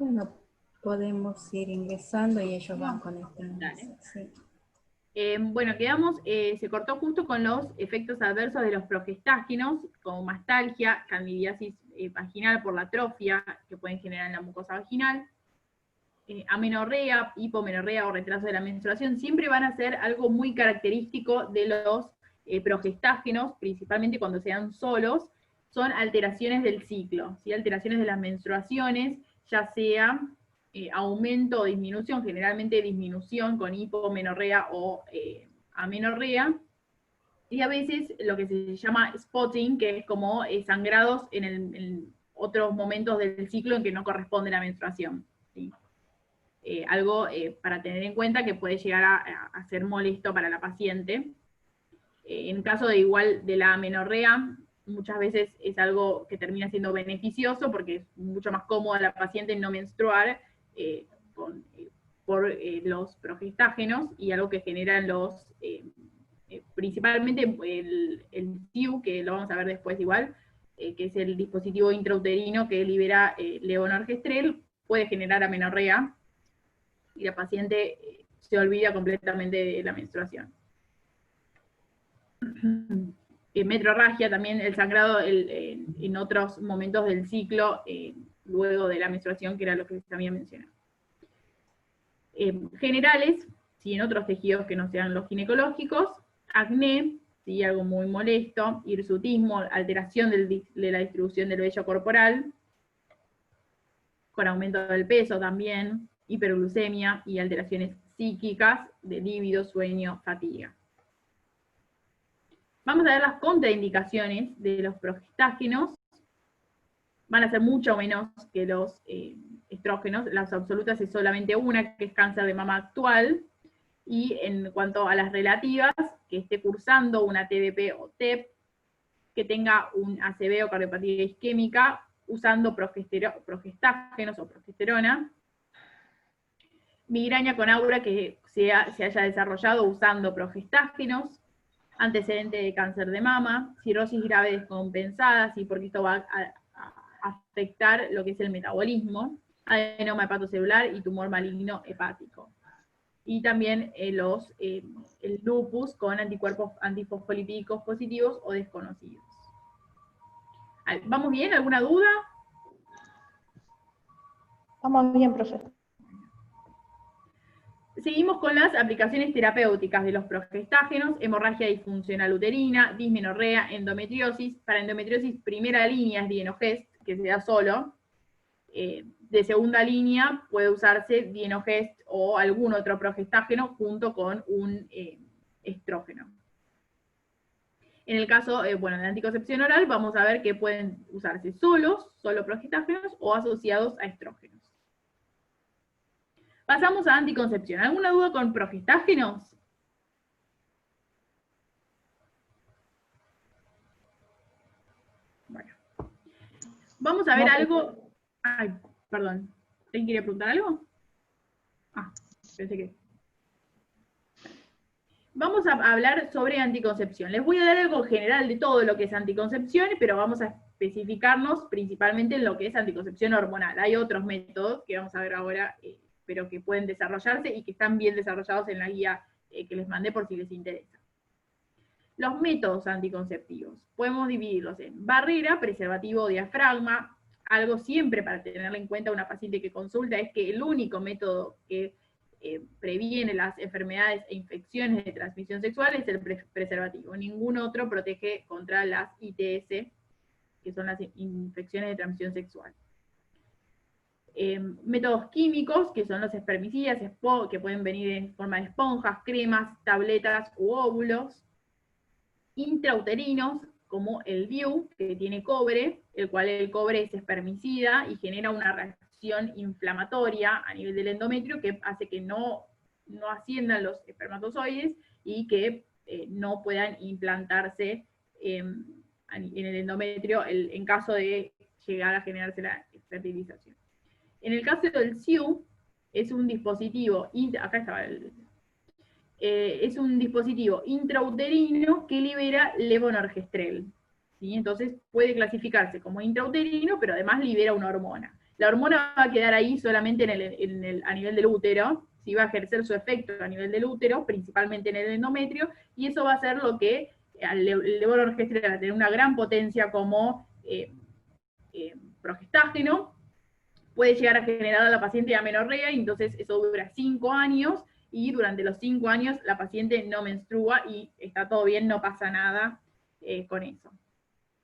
Bueno, podemos ir ingresando y ellos van Dale. conectándose. Sí. Bueno, quedamos, se cortó justo con los efectos adversos de los progestágenos, como mastalgia, candidiasis vaginal por la atrofia que pueden generar en la mucosa vaginal, amenorrea, hipomenorrea o retraso de la menstruación, siempre van a ser algo muy característico de los progestágenos, principalmente cuando sean solos, son alteraciones del ciclo, ¿sí? Alteraciones de las menstruaciones, ya sea aumento o disminución, generalmente disminución con hipomenorrea o amenorrea, y a veces lo que se llama spotting, que es como sangrados en otros momentos del ciclo en que no corresponde la menstruación, ¿sí? Algo para tener en cuenta que puede llegar a ser molesto para la paciente. En caso de igual de la amenorrea, muchas veces es algo que termina siendo beneficioso porque es mucho más cómodo a la paciente no menstruar por los progestágenos, y algo que generan los, principalmente el TIU, que lo vamos a ver después igual, que es el dispositivo intrauterino que libera levonorgestrel, puede generar amenorrea, y la paciente se olvida completamente de la menstruación. Metrorragia también, el sangrado en otros momentos del ciclo, luego de la menstruación, que era lo que también mencioné. Generales, ¿sí? En otros tejidos que no sean los ginecológicos, acné, ¿sí? Algo muy molesto, hirsutismo, alteración de la distribución del vello corporal, con aumento del peso también, hiperglucemia y alteraciones psíquicas de líbido, sueño, fatiga. Vamos a ver las contraindicaciones de los progestágenos. Van a ser mucho menos que los estrógenos. Las absolutas es solamente una, que es cáncer de mama actual. Y en cuanto a las relativas, que esté cursando una TDP o TEP, que tenga un ACV o cardiopatía isquémica, usando progestágenos o progesterona. Migraña con aura que se haya desarrollado usando progestágenos. Antecedente de cáncer de mama, cirrosis grave descompensada, ¿sí? Porque esto va a afectar lo que es el metabolismo, adenoma hepatocelular y tumor maligno hepático. Y también el lupus con anticuerpos antifosfolipídicos positivos o desconocidos. ¿Vamos bien? ¿Alguna duda? Vamos bien, profe. Seguimos con las aplicaciones terapéuticas de los progestágenos: hemorragia disfuncional uterina, dismenorrea, endometriosis. Para endometriosis, primera línea es Dienogest, que se da solo. De segunda línea puede usarse Dienogest o algún otro progestágeno junto con un estrógeno. En el caso de la anticoncepción oral, vamos a ver que pueden usarse solo progestágenos o asociados a estrógenos. Pasamos a anticoncepción. ¿Alguna duda con progestágenos? Bueno. Vamos a ver algo. Ay, perdón. ¿Alguien quiere preguntar algo? Ah, pensé que. Vamos a hablar sobre anticoncepción. Les voy a dar algo general de todo lo que es anticoncepción, pero vamos a especificarnos principalmente en lo que es anticoncepción hormonal. Hay otros métodos que vamos a ver ahora, pero que pueden desarrollarse y que están bien desarrollados en la guía que les mandé por si les interesa. Los métodos anticonceptivos. Podemos dividirlos en barrera, preservativo o diafragma. Algo siempre para tenerlo en cuenta una paciente que consulta es que el único método que previene las enfermedades e infecciones de transmisión sexual es el preservativo. Ningún otro protege contra las ITS, que son las infecciones de transmisión sexual. Métodos químicos, que son los espermicidas, que pueden venir en forma de esponjas, cremas, tabletas u óvulos. Intrauterinos, como el DIU, que tiene cobre, el cual el cobre es espermicida y genera una reacción inflamatoria a nivel del endometrio que hace que no asciendan los espermatozoides y que no puedan implantarse en el endometrio en caso de llegar a generarse la fertilización. En el caso del SIU, es un dispositivo, acá estaba es un dispositivo intrauterino que libera levonorgestrel, ¿sí? Entonces puede clasificarse como intrauterino, pero además libera una hormona. La hormona va a quedar ahí solamente a nivel del útero, ¿sí? Va a ejercer su efecto a nivel del útero, principalmente en el endometrio, y eso va a ser lo que el levonorgestrel va a tener una gran potencia como progestágeno, puede llegar a generar a la paciente amenorrea, y entonces eso dura 5 años, y durante los 5 años la paciente no menstrua y está todo bien, no pasa nada con eso.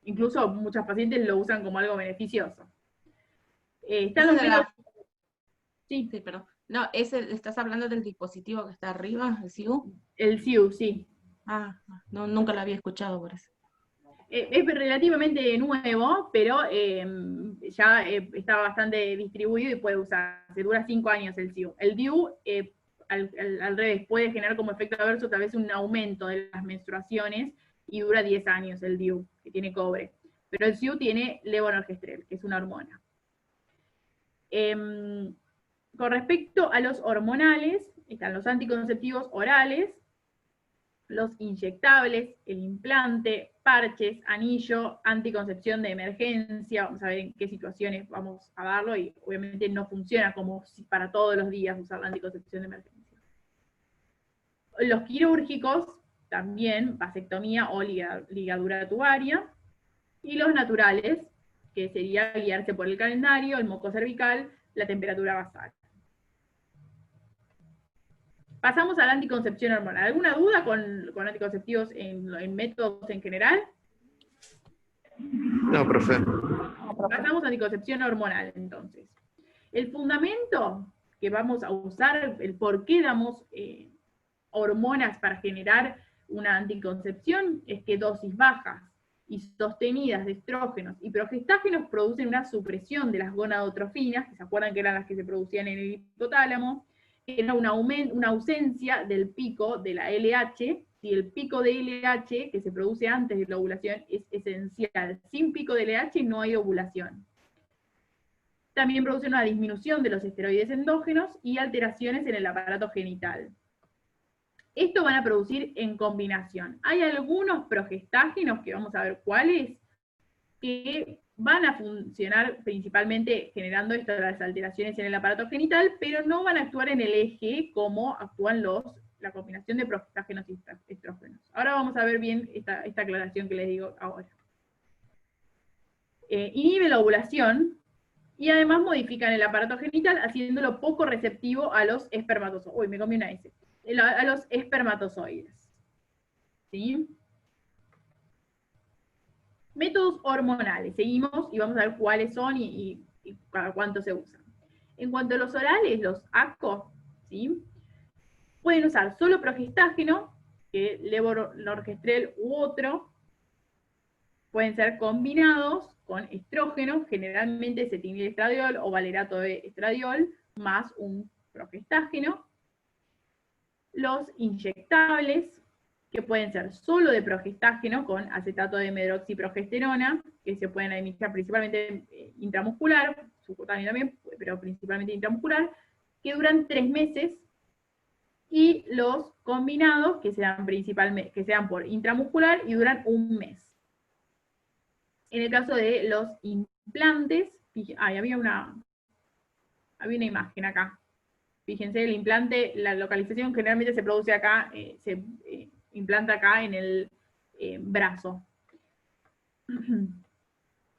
Incluso muchas pacientes lo usan como algo beneficioso. Están los métodos... Sí, perdón. No, ¿estás hablando del dispositivo que está arriba, el SIU? El SIU, sí. Ah, no, nunca lo había escuchado por eso. Es relativamente nuevo, pero ya está bastante distribuido y puede usarse. Dura 5 años el SIU. El DIU, al revés, puede generar como efecto adverso tal vez un aumento de las menstruaciones y dura 10 años el DIU, que tiene cobre. Pero el SIU tiene levonorgestrel, que es una hormona. Con respecto a los hormonales, están los anticonceptivos orales, los inyectables, el implante, parches, anillo, anticoncepción de emergencia. Vamos a ver en qué situaciones vamos a darlo, y obviamente no funciona como si para todos los días usar la anticoncepción de emergencia. Los quirúrgicos, también vasectomía o ligadura tubaria, y los naturales, que sería guiarse por el calendario, el moco cervical, la temperatura basal. Pasamos a la anticoncepción hormonal. ¿Alguna duda con anticonceptivos en métodos en general? No, profe. Pasamos a anticoncepción hormonal, entonces. El fundamento que vamos a usar, el por qué damos hormonas para generar una anticoncepción, es que dosis bajas y sostenidas de estrógenos y progestágenos producen una supresión de las gonadotrofinas, que se acuerdan que eran las que se producían en el hipotálamo, era una ausencia del pico de la LH, y el pico de LH que se produce antes de la ovulación es esencial. Sin pico de LH no hay ovulación. También produce una disminución de los esteroides endógenos y alteraciones en el aparato genital. Esto van a producir en combinación. Hay algunos progestágenos, que vamos a ver cuáles, que van a funcionar principalmente generando las alteraciones en el aparato genital, pero no van a actuar en el eje como actúan la combinación de progestágenos y estrógenos. Ahora vamos a ver bien esta aclaración que les digo ahora. Inhibe la ovulación, y además modifican el aparato genital haciéndolo poco receptivo a los espermatozoides. Uy, me comí una S. A los espermatozoides. ¿Sí? Métodos hormonales. Seguimos y vamos a ver cuáles son y cada cuánto se usan. En cuanto a los orales, los ACO, ¿sí? Pueden usar solo progestágeno, que levonorgestrel u otro. Pueden ser combinados con estrógeno, generalmente cetinilestradiol o valerato de estradiol, más un progestágeno. Los inyectables, que pueden ser solo de progestágeno con acetato de medroxiprogesterona, que se pueden administrar principalmente intramuscular, subcutáneo también, pero principalmente intramuscular, que duran 3 meses, y los combinados, que sean por intramuscular y duran 1 mes. En el caso de los implantes, había una imagen acá. Fíjense, el implante, la localización generalmente se produce acá, se implanta acá en el brazo.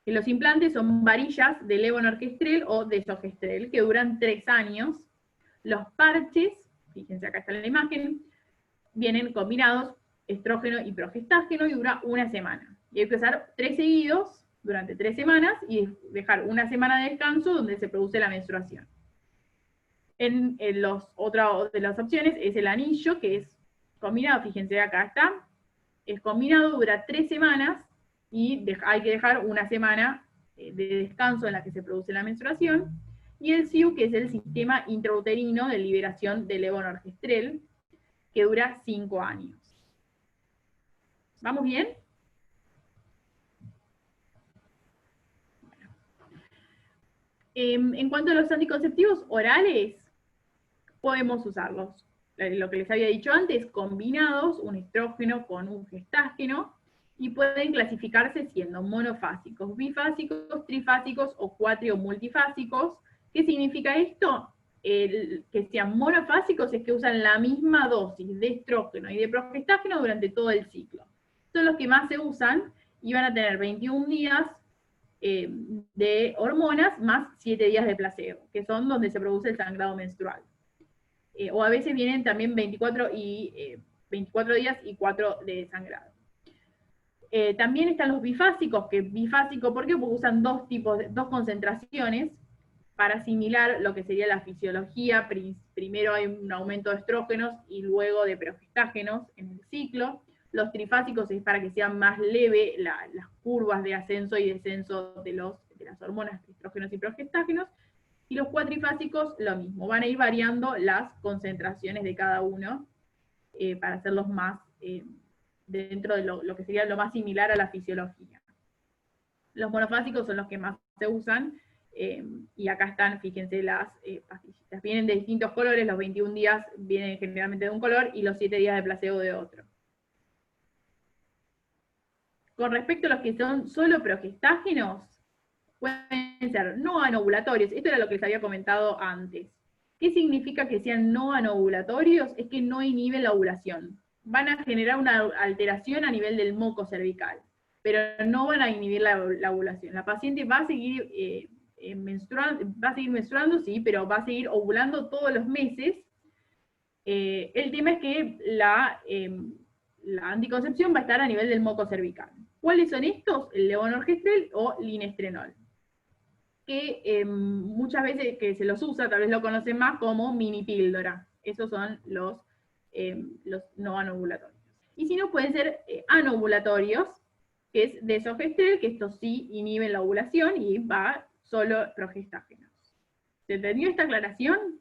Y los implantes son varillas de levonorgestrel o desogestrel, que duran 3 años. Los parches, fíjense acá está la imagen, vienen combinados estrógeno y progestágeno y dura 1 semana. Y hay que usar 3 seguidos durante 3 semanas y dejar 1 semana de descanso donde se produce la menstruación. Otra de las opciones es el anillo, que es combinado, fíjense acá está, es combinado, dura 3 semanas y hay que dejar 1 semana de descanso en la que se produce la menstruación. Y el SIU, que es el sistema intrauterino de liberación de levonorgestrel, que dura 5 años. ¿Vamos bien? En cuanto a los anticonceptivos orales, podemos usarlos. Lo que les había dicho antes, combinados, un estrógeno con un gestágeno, y pueden clasificarse siendo monofásicos, bifásicos, trifásicos o cuatri o multifásicos. ¿Qué significa esto? Que sean monofásicos es que usan la misma dosis de estrógeno y de progestágeno durante todo el ciclo. Son los que más se usan y van a tener 21 días de hormonas más 7 días de placebo, que son donde se produce el sangrado menstrual. O a veces vienen también 24 días y 4 de sangrado. También están los bifásicos, que bifásico, ¿por qué? Porque usan dos concentraciones para asimilar lo que sería la fisiología. Primero hay un aumento de estrógenos y luego de progestágenos en el ciclo. Los trifásicos es para que sean más leve las curvas de ascenso y descenso de las hormonas de estrógenos y progestágenos. Y los cuatrifásicos lo mismo, van a ir variando las concentraciones de cada uno para hacerlos más dentro de lo que sería lo más similar a la fisiología. Los monofásicos son los que más se usan, y acá están, fíjense, las pastillitas. Vienen de distintos colores, los 21 días vienen generalmente de un color, y los 7 días de placebo de otro. Con respecto a los que son solo progestágenos, pueden ser no anovulatorios. Esto era lo que les había comentado antes. ¿Qué significa que sean no anovulatorios? Es que no inhiben la ovulación. Van a generar una alteración a nivel del moco cervical, pero no van a inhibir la ovulación. La paciente va a seguir menstruando, sí, pero va a seguir ovulando todos los meses. El tema es que la anticoncepción va a estar a nivel del moco cervical. ¿Cuáles son estos? El levonorgestrel o linestrenol, que muchas veces que se los usa, tal vez lo conocen más como mini píldora. Esos son los no anovulatorios. Y si no, pueden ser anovulatorios, que es desogestrel, que estos sí inhiben la ovulación y va solo progestágenos. ¿Se entendió esta aclaración?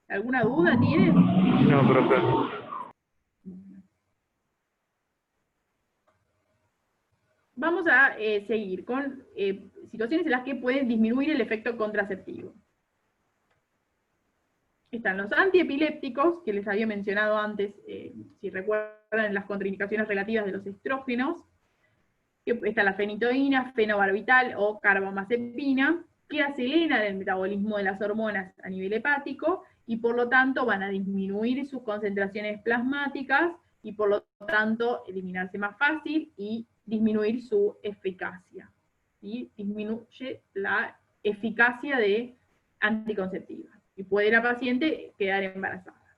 ¿Alguna duda tienen? No, profe. Vamos a seguir con situaciones en las que pueden disminuir el efecto contraceptivo. Están los antiepilépticos, que les había mencionado antes, si recuerdan, las contraindicaciones relativas de los estrógenos. Está la fenitoína, fenobarbital o carbamazepina, que aceleran el metabolismo de las hormonas a nivel hepático, y por lo tanto van a disminuir sus concentraciones plasmáticas, y por lo tanto eliminarse más fácil y disminuir su eficacia. ¿Sí? Disminuye la eficacia de anticonceptiva, y puede la paciente quedar embarazada.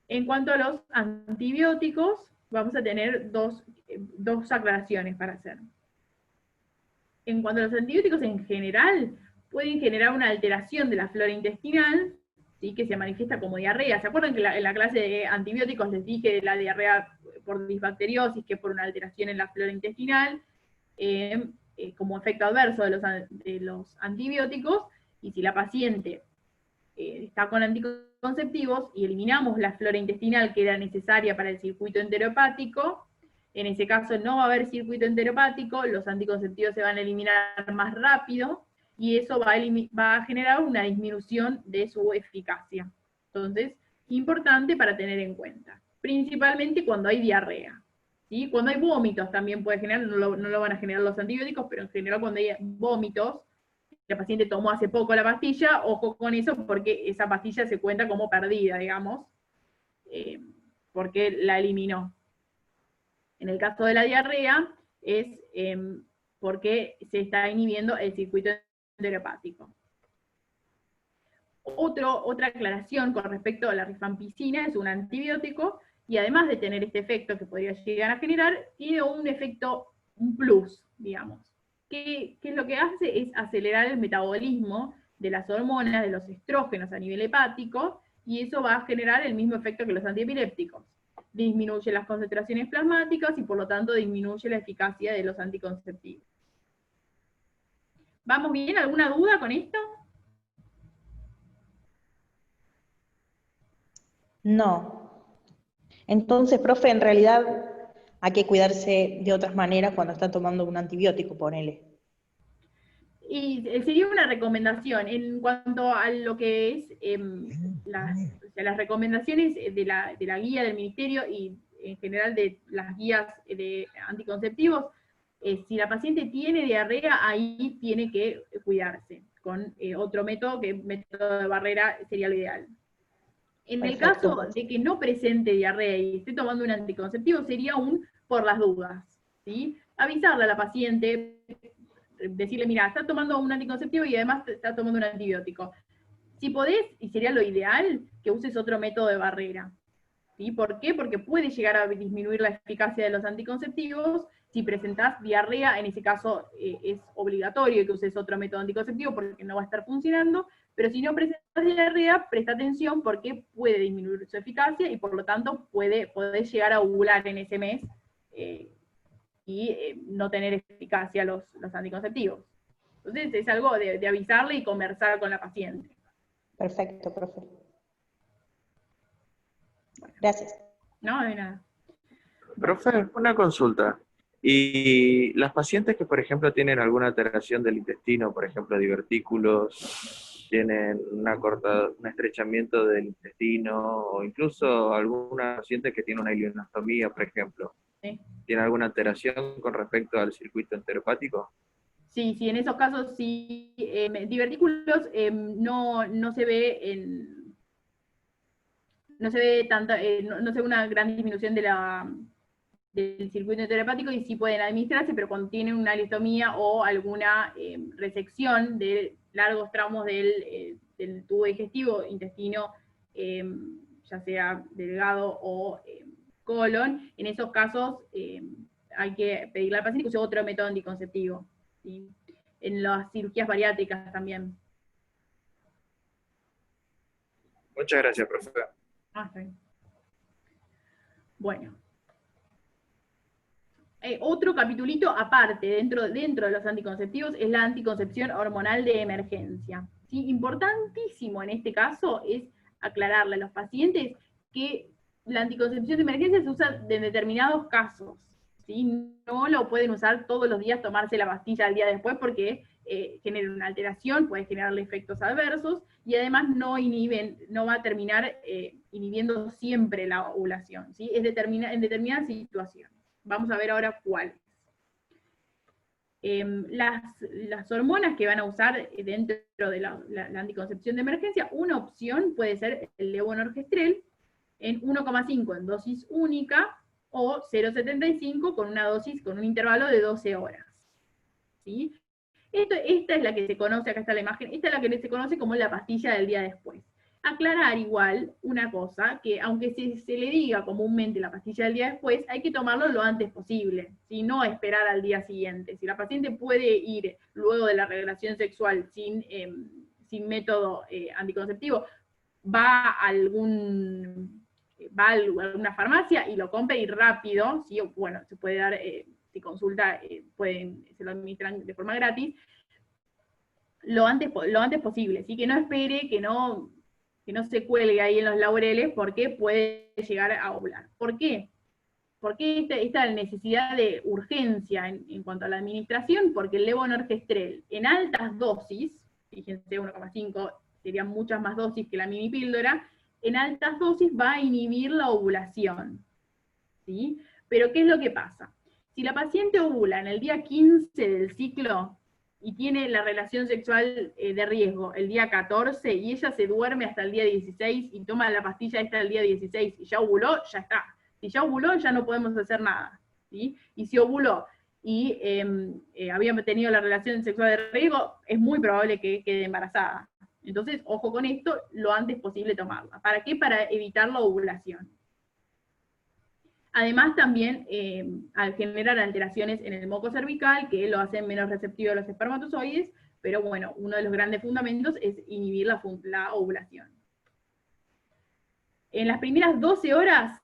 En cuanto a los antibióticos, vamos a tener dos aclaraciones para hacer. En cuanto a los antibióticos en general, pueden generar una alteración de la flora intestinal, ¿sí? Que se manifiesta como diarrea. ¿Se acuerdan que en la clase de antibióticos les dije de la diarrea por disbacteriosis, que es por una alteración en la flora intestinal, como efecto adverso de los antibióticos? Y si la paciente está con anticonceptivos y eliminamos la flora intestinal que era necesaria para el circuito enterohepático, en ese caso no va a haber circuito enterohepático, los anticonceptivos se van a eliminar más rápido, y eso va a generar una disminución de su eficacia. Entonces, importante para tener en cuenta, principalmente cuando hay diarrea. ¿Sí? Cuando hay vómitos también puede generar, no lo van a generar los antibióticos, pero en general cuando hay vómitos, la paciente tomó hace poco la pastilla, ojo con eso, porque esa pastilla se cuenta como perdida, digamos, porque la eliminó. En el caso de la diarrea, es porque se está inhibiendo el circuito enterohepático. Otra aclaración con respecto a la rifampicina: es un antibiótico, y además de tener este efecto que podría llegar a generar, tiene un efecto, un plus, digamos. ¿Qué es lo que hace? Es acelerar el metabolismo de las hormonas, de los estrógenos a nivel hepático, y eso va a generar el mismo efecto que los antiepilépticos. Disminuye las concentraciones plasmáticas y por lo tanto disminuye la eficacia de los anticonceptivos. ¿Vamos bien? ¿Alguna duda con esto? No. Entonces, profe, en realidad hay que cuidarse de otras maneras cuando está tomando un antibiótico, ponele. Y sería una recomendación en cuanto a lo que es las recomendaciones de la guía del ministerio y en general de las guías de anticonceptivos, si la paciente tiene diarrea, ahí tiene que cuidarse con otro método, que método de barrera sería lo ideal. En el Perfecto. caso de que no presente diarrea y esté tomando un anticonceptivo, sería un por las dudas, ¿sí? Avisarle a la paciente, decirle, mira, está tomando un anticonceptivo y además está tomando un antibiótico. Si podés, y sería lo ideal, que uses otro método de barrera. ¿Sí? ¿Por qué? Porque puede llegar a disminuir la eficacia de los anticonceptivos. Si presentás diarrea, en ese caso es obligatorio que uses otro método anticonceptivo porque no va a estar funcionando, pero si no presentas diarrea, presta atención porque puede disminuir su eficacia y por lo tanto podés llegar a ovular en ese mes y no tener eficacia los anticonceptivos. Entonces es algo de avisarle y conversar con la paciente. Perfecto, profe. Gracias. No, de nada. Profe, una consulta. ¿Y las pacientes que, por ejemplo, tienen alguna alteración del intestino, por ejemplo, divertículos, tienen un estrechamiento del intestino, o incluso alguna paciente que tiene una ileonostomía, por ejemplo, Sí. ¿tiene alguna alteración con respecto al circuito enteropático? Sí, en esos casos sí, divertículos no se ve no se ve tanta, no se ve una gran disminución del circuito enteropático y sí pueden administrarse, pero cuando tienen una ileostomía o alguna resección de largos tramos del tubo digestivo, intestino, ya sea delgado o colon, en esos casos hay que pedirle al paciente que use otro método anticonceptivo. ¿Sí? En las cirugías bariátricas también. Muchas gracias, profe. Está bien. Bueno. Otro capitulito aparte, dentro de los anticonceptivos, es la anticoncepción hormonal de emergencia. ¿Sí? Importantísimo en este caso es aclararle a los pacientes que la anticoncepción de emergencia se usa en determinados casos. ¿Sí? No lo pueden usar todos los días, tomarse la pastilla al día después, porque genera una alteración, puede generarle efectos adversos, y además no va a terminar inhibiendo siempre la ovulación. ¿Sí? Es en determinadas situaciones. Vamos a ver ahora cuáles. Las hormonas que van a usar dentro de la anticoncepción de emergencia, una opción puede ser el levonorgestrel en 1,5 en dosis única o 0,75 con un intervalo de 12 horas. ¿Sí? Esta es la que se conoce, acá está la imagen, esta es la que se conoce como la pastilla del día después. Aclarar igual una cosa, que aunque se le diga comúnmente la pastilla del día después, hay que tomarlo lo antes posible, ¿sí? No esperar al día siguiente. Si la paciente puede ir luego de la regulación sexual sin método anticonceptivo, va a alguna farmacia y lo compra y rápido, ¿sí? Bueno, se puede dar, si consulta, se lo administran de forma gratis, lo antes posible, ¿sí? Que no espere, que no se cuelgue ahí en los laureles, porque puede llegar a ovular. ¿Por qué? ¿Por qué esta necesidad de urgencia en cuanto a la administración? Porque el levonorgestrel en altas dosis, fíjense, 1,5 serían muchas más dosis que la mini píldora, en altas dosis va a inhibir la ovulación. ¿Sí? Pero ¿qué es lo que pasa? Si la paciente ovula en el día 15 del ciclo, y tiene la relación sexual de riesgo el día 14, y ella se duerme hasta el día 16, y toma la pastilla esta el día 16, y ya ovuló, ya está. Si ya ovuló, ya no podemos hacer nada. ¿Sí? Y si ovuló y había tenido la relación sexual de riesgo, es muy probable que quede embarazada. Entonces, ojo con esto, lo antes posible tomarla. ¿Para qué? Para evitar la ovulación. Además, también al generar alteraciones en el moco cervical, que lo hacen menos receptivo a los espermatozoides, pero bueno, uno de los grandes fundamentos es inhibir la ovulación. En las primeras 12 horas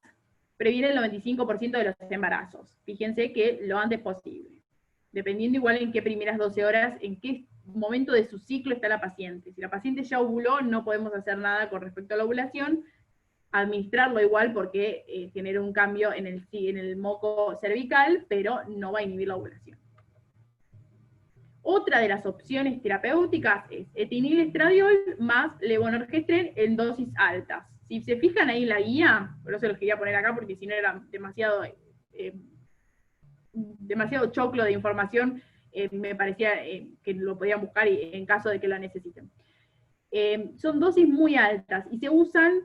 previene el 95% de los embarazos. Fíjense que lo antes posible. Dependiendo igual en qué primeras 12 horas, en qué momento de su ciclo está la paciente. Si la paciente ya ovuló, no podemos hacer nada con respecto a la ovulación, administrarlo igual porque genera un cambio en el moco cervical, pero no va a inhibir la ovulación. Otra de las opciones terapéuticas es etinilestradiol más levonorgestrel en dosis altas. Si se fijan ahí en la guía, por eso los quería poner acá porque si no era demasiado choclo de información, me parecía que lo podían buscar en caso de que la necesiten. Son dosis muy altas y se usan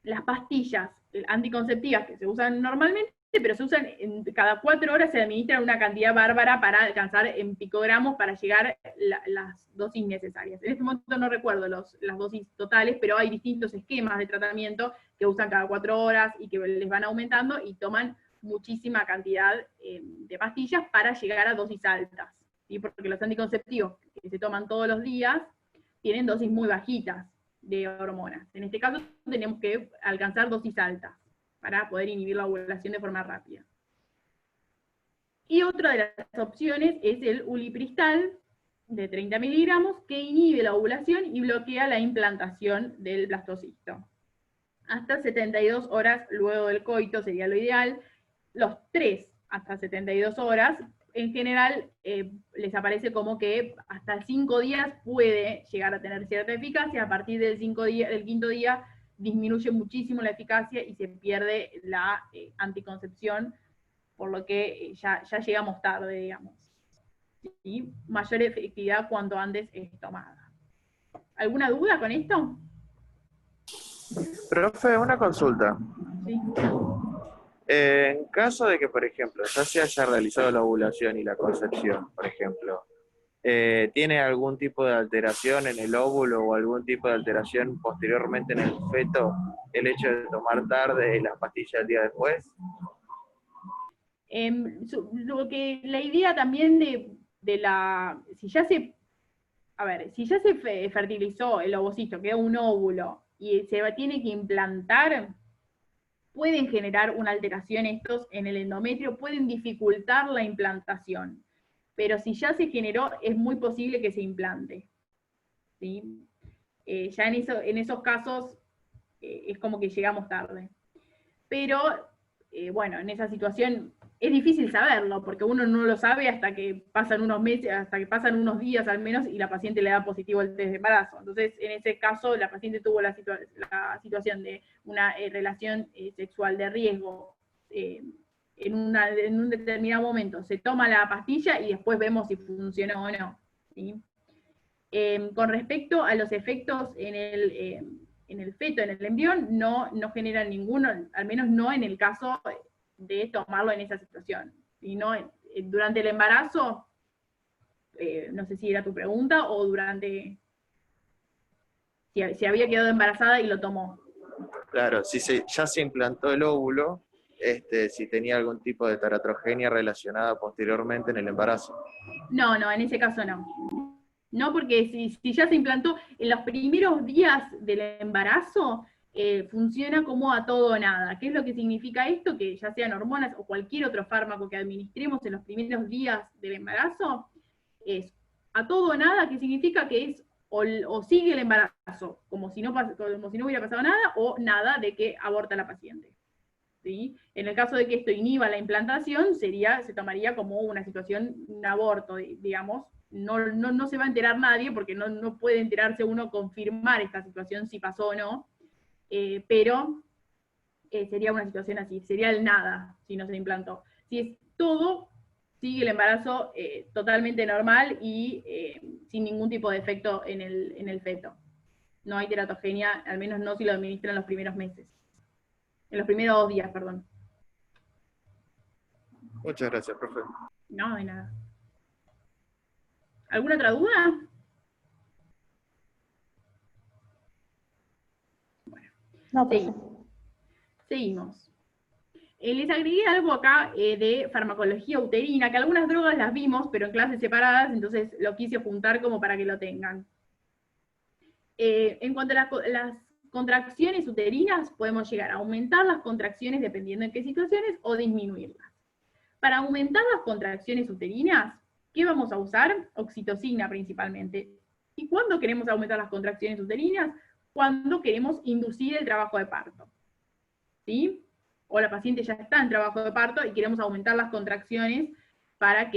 las pastillas anticonceptivas que se usan normalmente, pero se usan cada 4 horas, se administran una cantidad bárbara para alcanzar en picogramos para llegar a las dosis necesarias. En este momento no recuerdo las dosis totales, pero hay distintos esquemas de tratamiento que usan cada 4 horas y que les van aumentando y toman muchísima cantidad de pastillas para llegar a dosis altas, ¿sí? Porque los anticonceptivos que se toman todos los días tienen dosis muy bajitas de hormonas. En este caso tenemos que alcanzar dosis altas para poder inhibir la ovulación de forma rápida. Y otra de las opciones es el ulipristal, de 30 miligramos, que inhibe la ovulación y bloquea la implantación del blastocisto. Hasta 72 horas luego del coito sería lo ideal. Los 3 hasta 72 horas, en general, les aparece como que hasta 5 días puede llegar a tener cierta eficacia. A partir del 5.º día disminuye muchísimo la eficacia y se pierde la anticoncepción, por lo que ya llegamos tarde, digamos. ¿Sí? Mayor efectividad cuanto antes es tomada. ¿Alguna duda con esto? Profe, una consulta. Sí. En caso de que, por ejemplo, ya se haya realizado la ovulación y la concepción, por ejemplo, ¿tiene algún tipo de alteración en el óvulo o algún tipo de alteración posteriormente en el feto el hecho de tomar tarde las pastillas el día después? La idea también si ya se fertilizó el ovocisto, queda un óvulo, y se tiene que implantar, pueden generar una alteración estos en el endometrio, pueden dificultar la implantación. Pero si ya se generó, es muy posible que se implante. ¿Sí? Ya en esos casos es como que llegamos tarde. Pero, bueno, en esa situación es difícil saberlo, porque uno no lo sabe hasta que pasan unos meses, hasta que pasan unos días al menos, y la paciente le da positivo el test de embarazo. Entonces, en ese caso, la paciente tuvo la situación de una relación sexual de riesgo, en un determinado momento se toma la pastilla y después vemos si funcionó o no. ¿Sí? Con respecto a los efectos en el feto, en el embrión, no generan ninguno, al menos no en el caso de tomarlo en esa situación. Sino durante el embarazo, no sé si era tu pregunta, o durante, si había quedado embarazada y lo tomó. Claro, si ya se implantó el óvulo, si tenía algún tipo de teratrogenia relacionada posteriormente en el embarazo. No, en ese caso no. No, porque si ya se implantó en los primeros días del embarazo, funciona como a todo o nada. ¿Qué es lo que significa esto? Que ya sean hormonas o cualquier otro fármaco que administremos en los primeros días del embarazo, es a todo o nada, que significa que es o sigue el embarazo como si no hubiera pasado nada, o nada de que aborta la paciente. ¿Sí? En el caso de que esto inhiba la implantación, se tomaría como una situación, un aborto, digamos. No se va a enterar nadie, porque no puede enterarse uno, confirmar esta situación si pasó o no, pero sería una situación así, sería el nada si no se implantó. Si es todo, sigue el embarazo totalmente normal y sin ningún tipo de efecto en el feto. No hay teratogenia, al menos no si lo administran en los primeros meses. En los primeros 2 días, perdón. Muchas gracias, profe. No, de nada. ¿Alguna otra duda? Bueno, No, profe. seguimos. Les agregué algo acá de farmacología uterina, que algunas drogas las vimos, pero en clases separadas, entonces lo quise juntar como para que lo tengan. En cuanto a las contracciones uterinas, podemos llegar a aumentar las contracciones dependiendo en qué situaciones, o disminuirlas. Para aumentar las contracciones uterinas, ¿qué vamos a usar? Oxitocina principalmente. ¿Y cuándo queremos aumentar las contracciones uterinas? Cuando queremos inducir el trabajo de parto. ¿Sí? O la paciente ya está en trabajo de parto y queremos aumentar las contracciones para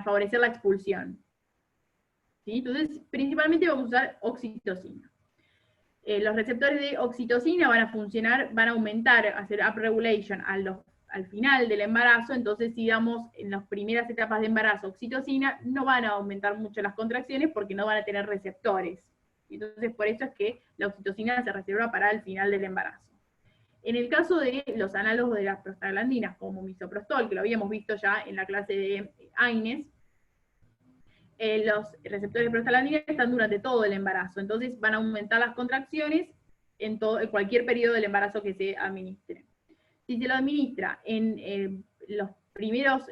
favorecer la expulsión. ¿Sí? Entonces, principalmente vamos a usar oxitocina. Los receptores de oxitocina van a funcionar, van a aumentar, hacer upregulation al final del embarazo. Entonces, si damos en las primeras etapas de embarazo oxitocina, no van a aumentar mucho las contracciones porque no van a tener receptores. Entonces, por eso es que la oxitocina se reserva para el final del embarazo. En el caso de los análogos de las prostaglandinas, como misoprostol, que lo habíamos visto ya en la clase de AINES, los receptores de prostaglandina están durante todo el embarazo, entonces van a aumentar las contracciones en cualquier periodo del embarazo que se administre. Si se lo administra en las primeras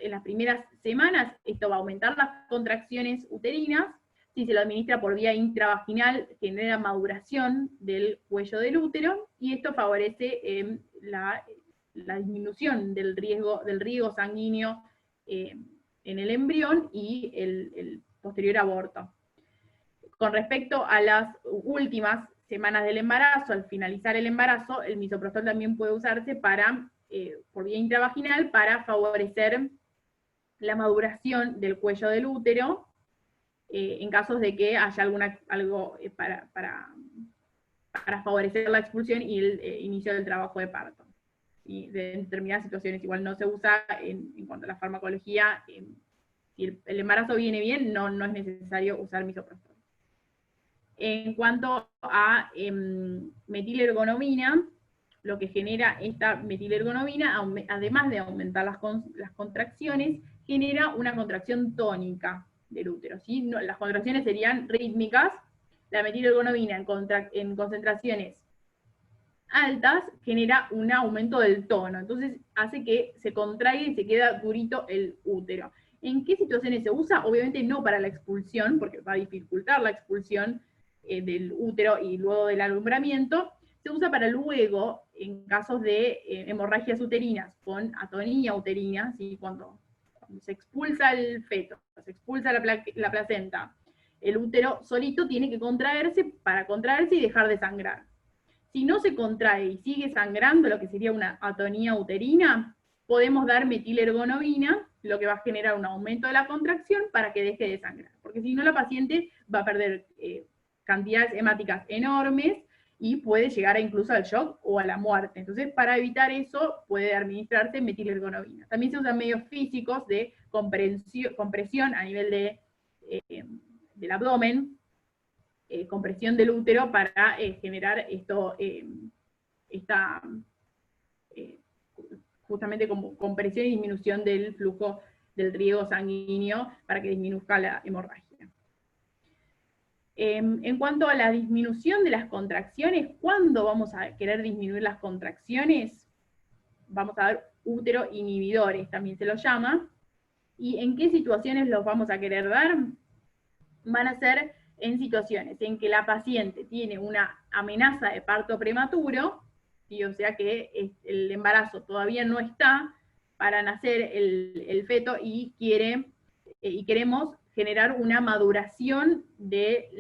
semanas, esto va a aumentar las contracciones uterinas. Si se lo administra por vía intravaginal, genera maduración del cuello del útero, y esto favorece la disminución del riego sanguíneo en el embrión y el posterior aborto. Con respecto a las últimas semanas del embarazo, al finalizar el embarazo, el misoprostol también puede usarse por vía intravaginal para favorecer la maduración del cuello del útero, en casos de que haya algo para favorecer la expulsión y el inicio del trabajo de parto. Y de determinadas situaciones igual no se usa en cuanto a la farmacología. Si el embarazo viene bien, no es necesario usar misoprostol. En cuanto a metilergonomina, lo que genera esta metilergonomina, además de aumentar las contracciones, genera una contracción tónica del útero, ¿sí? Las contracciones serían rítmicas. La metilergonomina en concentraciones altas genera un aumento del tono, entonces hace que se contraiga y se queda durito el útero. ¿En qué situaciones se usa? Obviamente no para la expulsión, porque va a dificultar la expulsión del útero y luego del alumbramiento. Se usa para luego, en casos de hemorragias uterinas con atonía uterina, ¿sí? Cuando se expulsa el feto, se expulsa la placenta, el útero solito tiene que contraerse para contraerse y dejar de sangrar. Si no se contrae y sigue sangrando, lo que sería una atonía uterina, podemos dar metilergonomina, lo que va a generar un aumento de la contracción para que deje de sangrar. Porque si no, la paciente va a perder cantidades hemáticas enormes y puede llegar incluso al shock o a la muerte. Entonces, para evitar eso, puede administrarse metilergonomina. También se usan medios físicos de compresión a nivel del abdomen, compresión del útero para generar justamente como compresión y disminución del flujo del riego sanguíneo para que disminuzca la hemorragia. En cuanto a la disminución de las contracciones, ¿cuándo vamos a querer disminuir las contracciones? Vamos a dar útero inhibidores, también se los llama. ¿Y en qué situaciones los vamos a querer dar? Van a ser en situaciones en que la paciente tiene una amenaza de parto prematuro, ¿sí? O sea que el embarazo todavía no está para nacer el feto y queremos generar una maduración de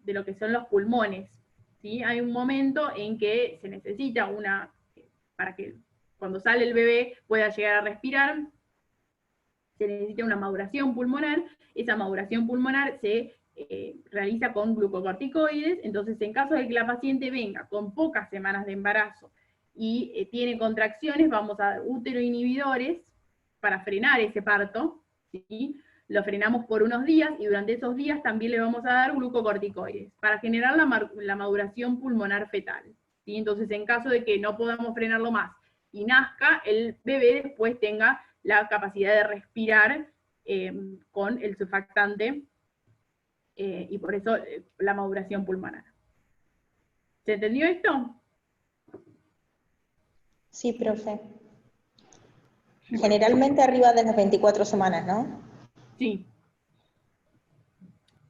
lo que son los pulmones, ¿sí? Hay un momento en que se necesita para que cuando sale el bebé pueda llegar a respirar, se necesita una maduración pulmonar. Esa maduración pulmonar se realiza con glucocorticoides. Entonces, en caso de que la paciente venga con pocas semanas de embarazo y tiene contracciones, vamos a dar útero inhibidores para frenar ese parto, ¿sí? Lo frenamos por unos días, y durante esos días también le vamos a dar glucocorticoides, para generar la maduración pulmonar fetal, ¿sí? Entonces, en caso de que no podamos frenarlo más y nazca, el bebé después tenga la capacidad de respirar con el surfactante, y por eso la maduración pulmonar. ¿Se entendió esto? Sí, profe. Generalmente arriba de las 24 semanas, ¿no? Sí.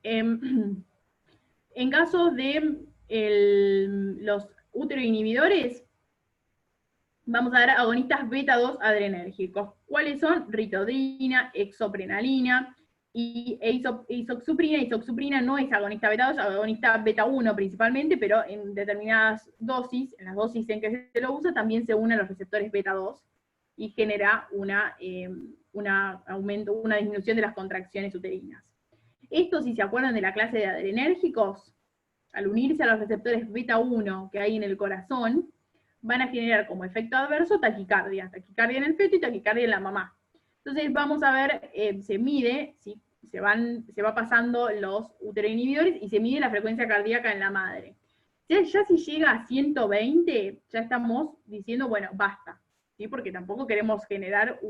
En caso de los uteroinhibidores, vamos a dar agonistas beta-2 adrenérgicos. ¿Cuáles son? Ritodrina, exoprenalina y isoxsuprina. Isoxsuprina no es agonista beta-2, es agonista beta-1 principalmente, pero en determinadas dosis, en las dosis en que se lo usa, también se unen los receptores beta-2 y genera una disminución de las contracciones uterinas. Esto, si se acuerdan de la clase de adrenérgicos, al unirse a los receptores beta 1 que hay en el corazón, van a generar como efecto adverso taquicardia en el feto y taquicardia en la mamá. Entonces vamos a ver, se mide, ¿sí? se va pasando los uteroinhibidores y se mide la frecuencia cardíaca en la madre. Ya si llega a 120, ya estamos diciendo, bueno, basta, ¿sí? Porque tampoco queremos generar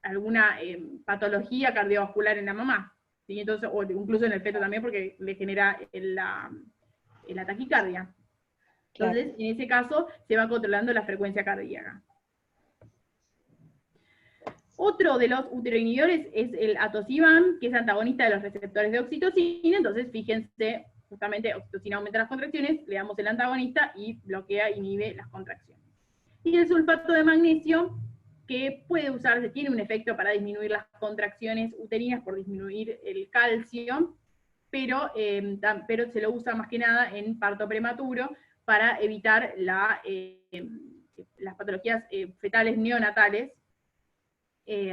alguna patología cardiovascular en la mamá, ¿sí? Entonces, o incluso en el feto también, porque le genera la taquicardia. Entonces, claro, en ese caso, se va controlando la frecuencia cardíaca. Otro de los uteroinhibidores es el atosiban, que es antagonista de los receptores de oxitocina. Entonces, fíjense, justamente oxitocina aumenta las contracciones, le damos el antagonista y bloquea, inhibe las contracciones. Y el sulfato de magnesio, que puede usarse, tiene un efecto para disminuir las contracciones uterinas por disminuir el calcio, pero se lo usa más que nada en parto prematuro para evitar las patologías fetales neonatales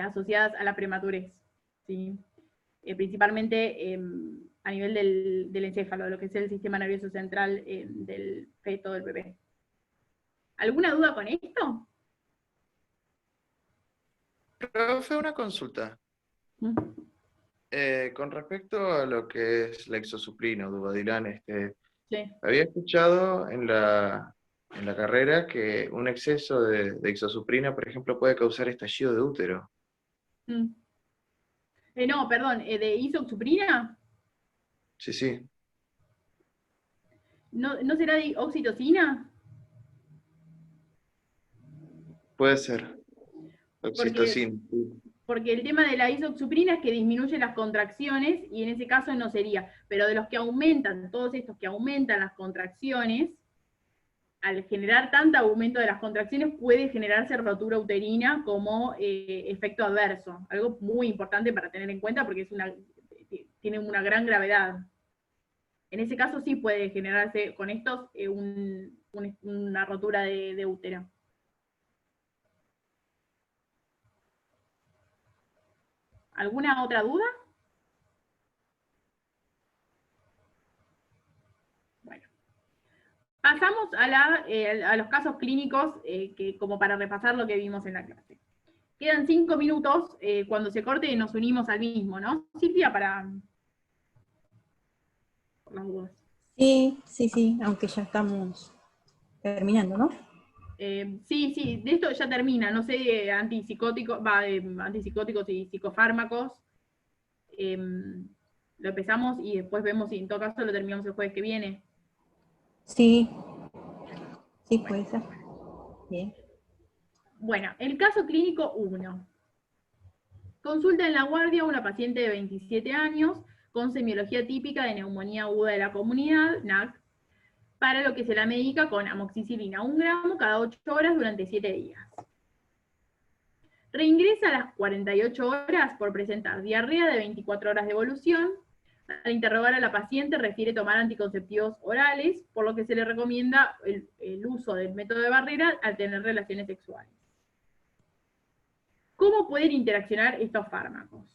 asociadas a la prematurez, ¿sí? Principalmente a nivel del encéfalo, de lo que es el sistema nervioso central del feto, del bebé. ¿Alguna duda con esto? Profe, una consulta. Con respecto a lo que es la exosuprina o Duvadilan, Sí. había escuchado en la carrera que un exceso de exosuprina, por ejemplo, puede causar estallido de útero. No, perdón, ¿de isoxsuprina? Sí, sí. ¿No será de oxitocina? Puede ser. Oxitocina. Porque el tema de la isoxsuprina es que disminuye las contracciones, y en ese caso no sería. Pero de los que aumentan, todos estos que aumentan las contracciones, al generar tanto aumento de las contracciones, puede generarse rotura uterina como efecto adverso. Algo muy importante para tener en cuenta porque tiene una gran gravedad. En ese caso sí puede generarse con estos una rotura de útero. ¿Alguna otra duda? Bueno. Pasamos a los casos clínicos, como para repasar lo que vimos en la clase. Quedan 5 minutos, cuando se corte nos unimos al mismo, ¿no? Silvia, por las dudas. Sí, aunque ya estamos terminando, ¿no? Sí, de esto ya termina, no sé, antipsicóticos y psicofármacos. Lo empezamos y después vemos si en todo caso lo terminamos el jueves que viene. Sí, puede ser. Bien. Bueno, el caso clínico 1. Consulta en la guardia una paciente de 27 años con semiología típica de neumonía aguda de la comunidad, NAC, para lo que se la medica con amoxicilina 1 gramo cada 8 horas durante 7 días. Reingresa a las 48 horas por presentar diarrea de 24 horas de evolución. Al interrogar a la paciente refiere tomar anticonceptivos orales, por lo que se le recomienda el uso del método de barrera al tener relaciones sexuales. ¿Cómo pueden interaccionar estos fármacos?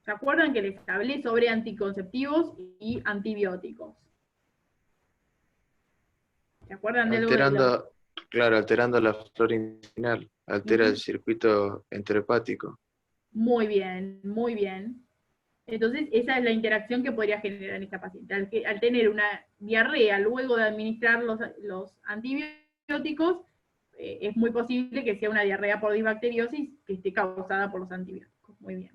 ¿Se acuerdan que les hablé sobre anticonceptivos y antibióticos? ¿Se acuerdan de algo? Alterando la flora intestinal, altera el circuito enterohepático. Muy bien, muy bien. Entonces, esa es la interacción que podría generar en esta paciente. Al tener una diarrea luego de administrar los antibióticos, es muy posible que sea una diarrea por disbacteriosis que esté causada por los antibióticos. Muy bien.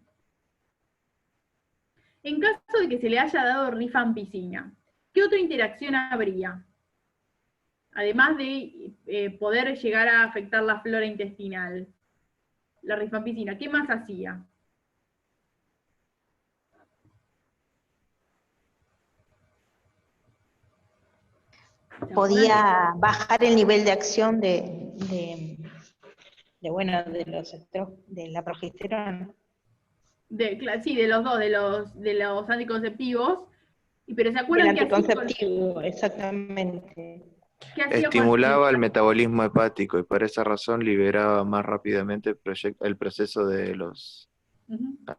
En caso de que se le haya dado rifampicina, ¿qué otra interacción habría? Además de poder llegar a afectar la flora intestinal, la rifampicina, ¿qué más hacía? Podía bajar el nivel de acción de la progesterona. Sí, de los dos, de los anticonceptivos. Pero ¿se acuerdan que anticonceptivo, exactamente. Estimulaba el metabolismo hepático y por esa razón liberaba más rápidamente el proceso de los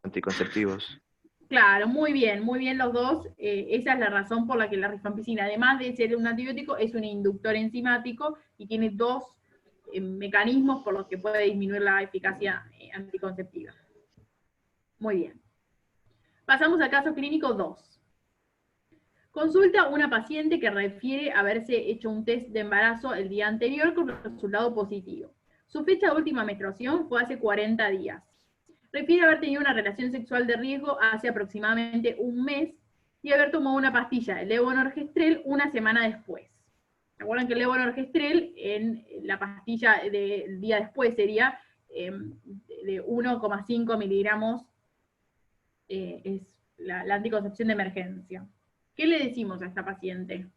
anticonceptivos. Claro, muy bien los dos. Esa es la razón por la que la rifampicina, además de ser un antibiótico, es un inductor enzimático y tiene dos mecanismos por los que puede disminuir la eficacia anticonceptiva. Muy bien. Pasamos al caso clínico 2. Consulta una paciente que refiere haberse hecho un test de embarazo el día anterior con resultado positivo. Su fecha de última menstruación fue hace 40 días. Refiere haber tenido una relación sexual de riesgo hace aproximadamente un mes y haber tomado una pastilla de levonorgestrel una semana después. ¿Se acuerdan que el levonorgestrel en la pastilla del día después sería de 1,5 miligramos? Es la anticoncepción de emergencia. ¿Qué le decimos a esta paciente?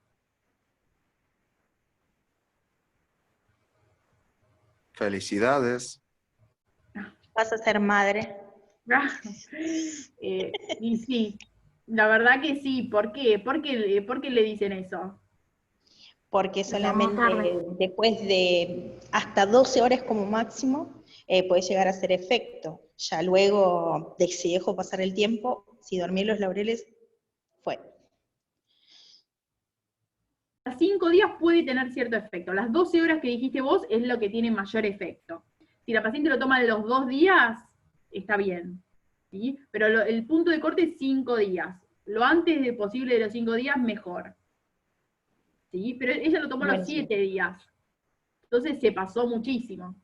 Felicidades. Vas a ser madre. Y sí, la verdad que sí. ¿Por qué? ¿Por qué le dicen eso? Porque solamente después de hasta 12 horas como máximo puede llegar a hacer efecto. Ya luego, de que si dejo pasar el tiempo, si dormí en los laureles, fue. A 5 días puede tener cierto efecto. Las 12 horas que dijiste vos es lo que tiene mayor efecto. Si la paciente lo toma de los 2 días, está bien, ¿sí? Pero el punto de corte es 5 días. Lo antes de posible de los 5 días, mejor. ¿Sí? Pero ella lo tomó los 7 días. Entonces se pasó muchísimo.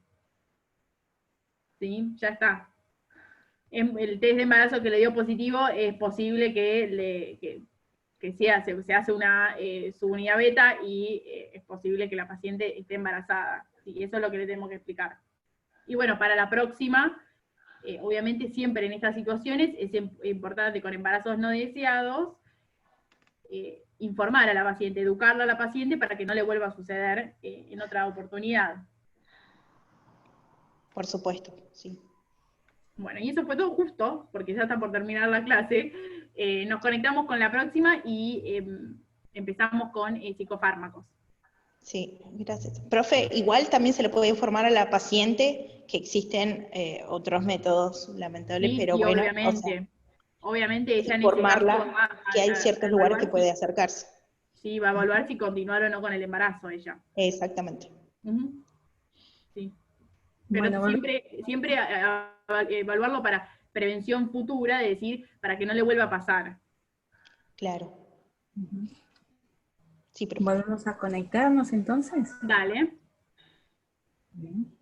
¿Sí? Ya está. El test de embarazo que le dio positivo, es posible que se hace su unidad beta y es posible que la paciente esté embarazada. ¿Sí? Eso es lo que le tenemos que explicar. Y bueno, para la próxima, obviamente siempre en estas situaciones es importante con embarazos no deseados, informar a la paciente, educarla a la paciente para que no le vuelva a suceder en otra oportunidad. Por supuesto, sí. Bueno, y eso fue todo justo, porque ya está por terminar la clase. Nos conectamos con la próxima y empezamos con psicofármacos. Sí, gracias. Profe, igual también se le puede informar a la paciente que existen otros métodos lamentables, Sí, pero sí, bueno, obviamente. Obviamente ella en ese informarla caso va que hay a ciertos lugares que evaluar puede acercarse. sí, va a evaluar si continuar o no con el embarazo ella. Exactamente. Sí. Pero Bueno, siempre evaluarlo para prevención futura, es decir, para que no le vuelva a pasar. Claro. Sí, profe. volvemos a conectarnos entonces. Dale. Bien.